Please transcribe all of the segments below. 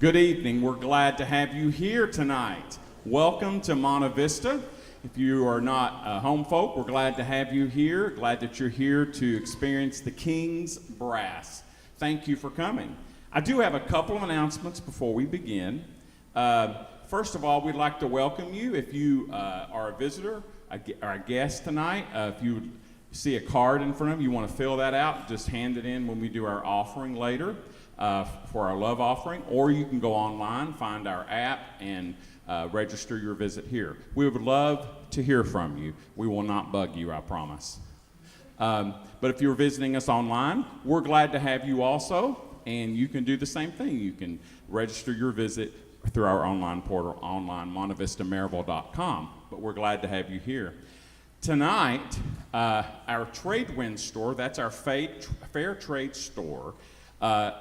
Good evening. We're glad to have you here tonight. Welcome to Monte Vista. If you are not home folk, we're glad to have you here. Glad that you're here to experience the King's Brass. Thank you for coming. I do have a couple of announcements before we begin. First of all, we'd like to welcome you. If you are a visitor or a guest tonight, if you see a card in front of you, you want to fill that out, just hand it in when we do our offering later. For our love offering, or you can go online, find our app, and register your visit here. We would love to hear from you. We will not bug you, I promise. But if you're visiting us online, we're glad to have you also, and you can do the same thing. You can register your visit through our online portal, online, montevistameriville.com, but we're glad to have you here. Tonight, our Trade Wind store, that's our fair trade store,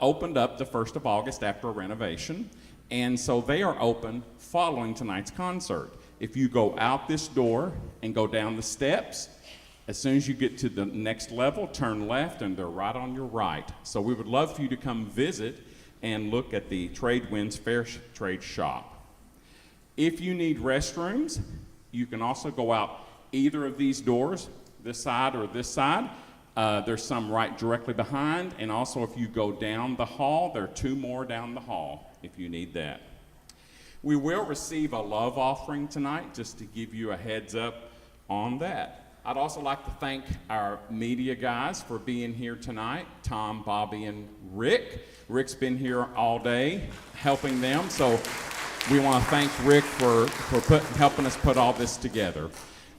opened up the 1st of August after a renovation, and so they are open following tonight's concert. If you go out this door and go down the steps, as soon as you get to the next level, turn left and they're right on your right. So we would love for you to come visit and look at the Trade Winds Fair Trade Shop. If you need restrooms, you can also go out either of these doors, this side or this side. There's some right directly behind, and also if you go down the hall, there are 2 more down the hall if you need that. We will receive a love offering tonight, just to give you a heads up on that. I'd also like to thank our media guys for being here tonight, Tom, Bobby, and Rick. Rick's been here all day helping them, so we want to thank Rick for helping us put all this together.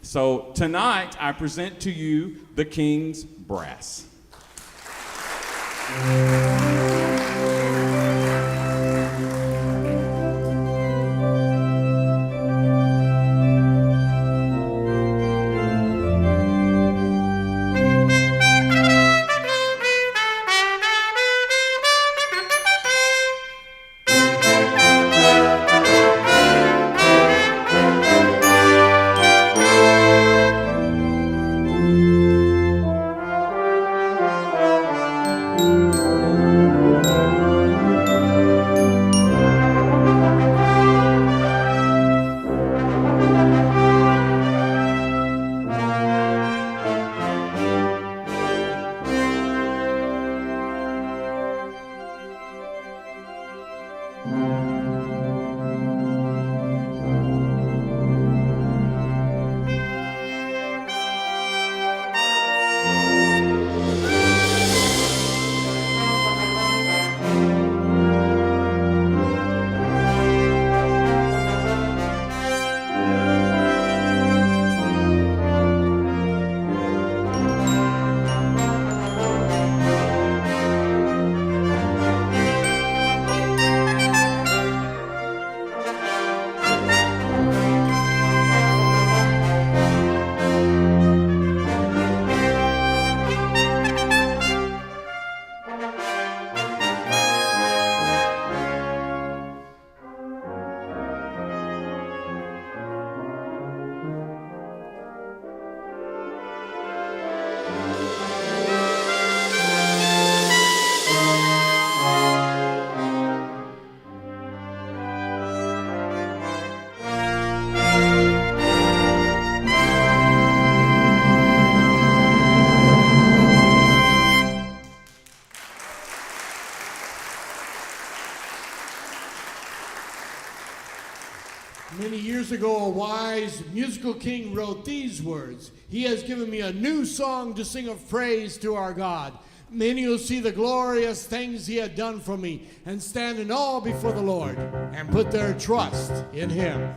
So tonight, I present to you the King's Brass. Many years ago, a wise musical king wrote these words: "He has given me a new song to sing of praise to our God. Many will see the glorious things he had done for me and stand in awe before the Lord and put their trust in him."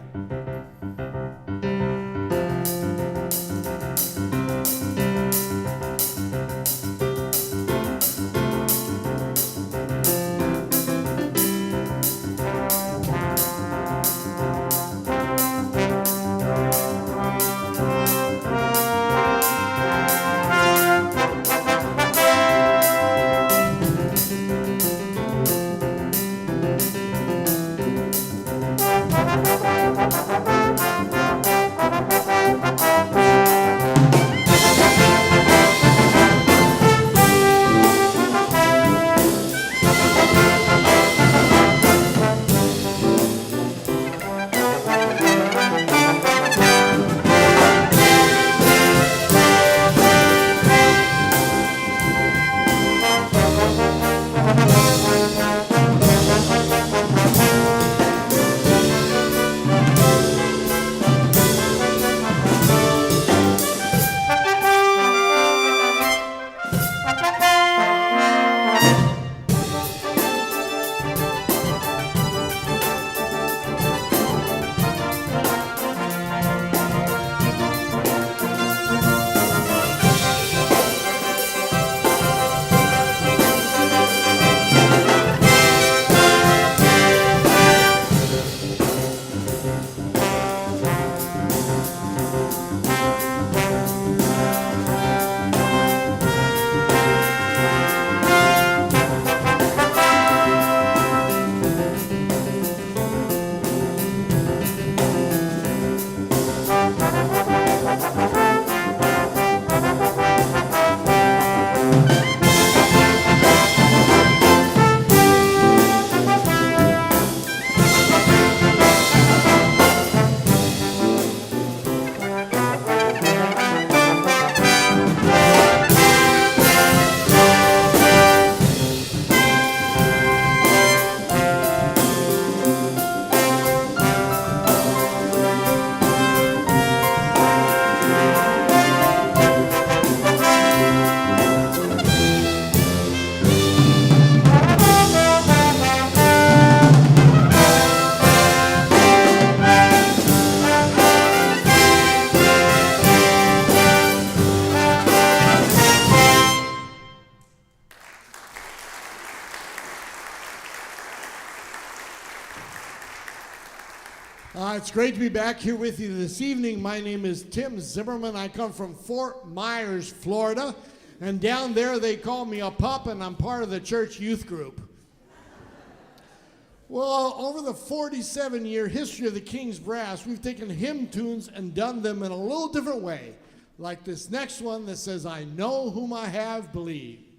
It's great to be back here with you this evening. My name is Tim Zimmerman. I come from Fort Myers, Florida. And down there they call me a pup, and I'm part of the church youth group. Well, over the 47-year history of the King's Brass, we've taken hymn tunes and done them in a little different way. Like this next one that says, I know whom I have believed.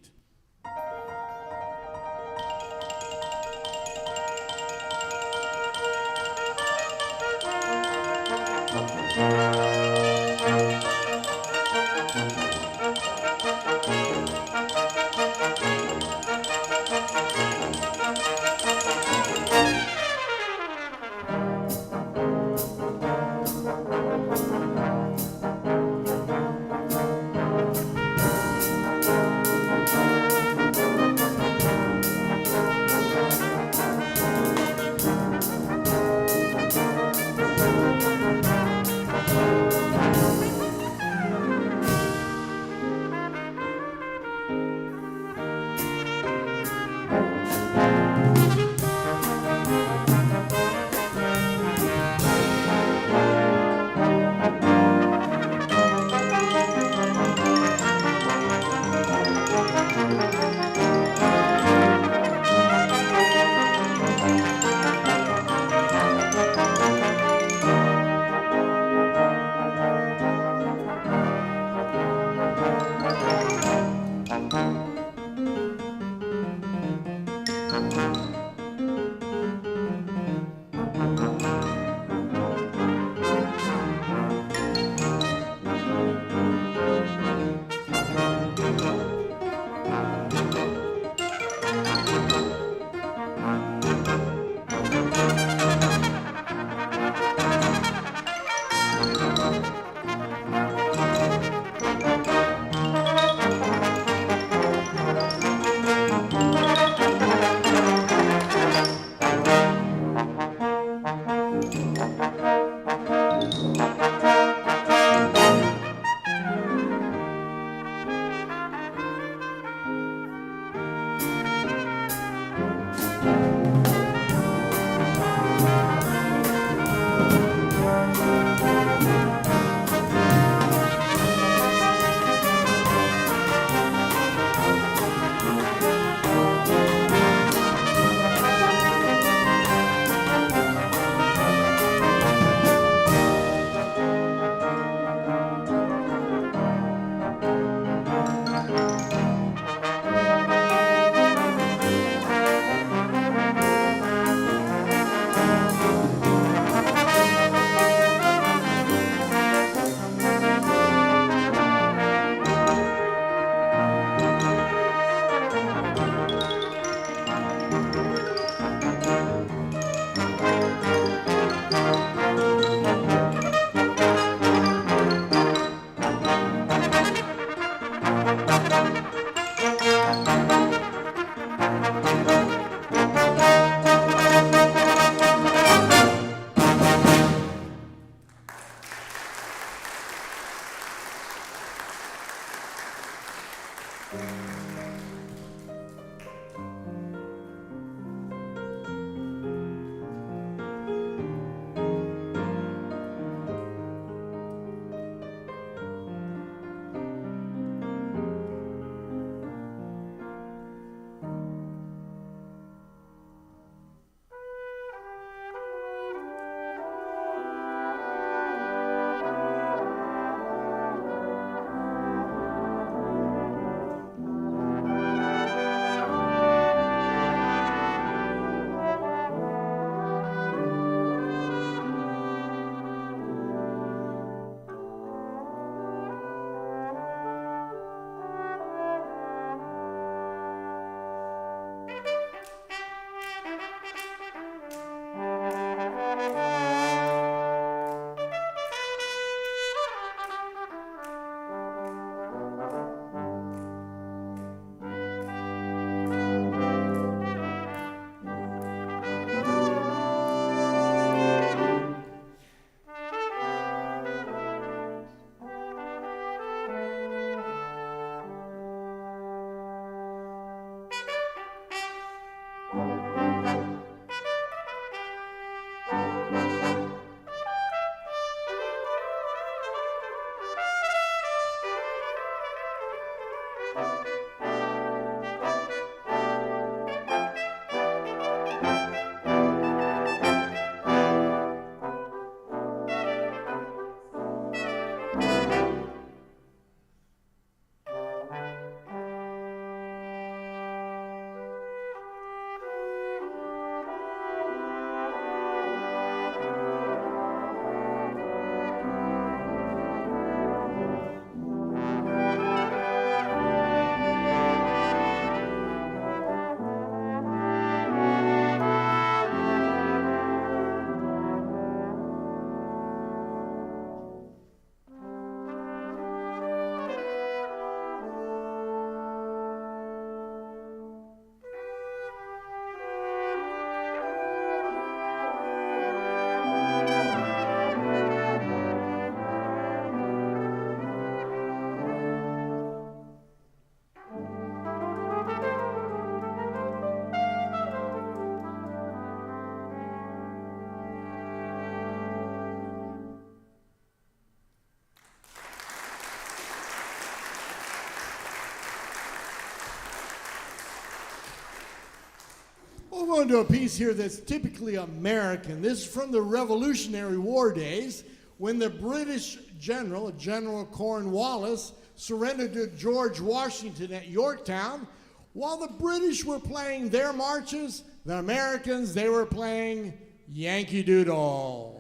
going to do a piece here that's typically American. This is from the Revolutionary War days when the British general, General Cornwallis, surrendered to George Washington at Yorktown. While the British were playing their marches, the Americans, they were playing Yankee Doodle.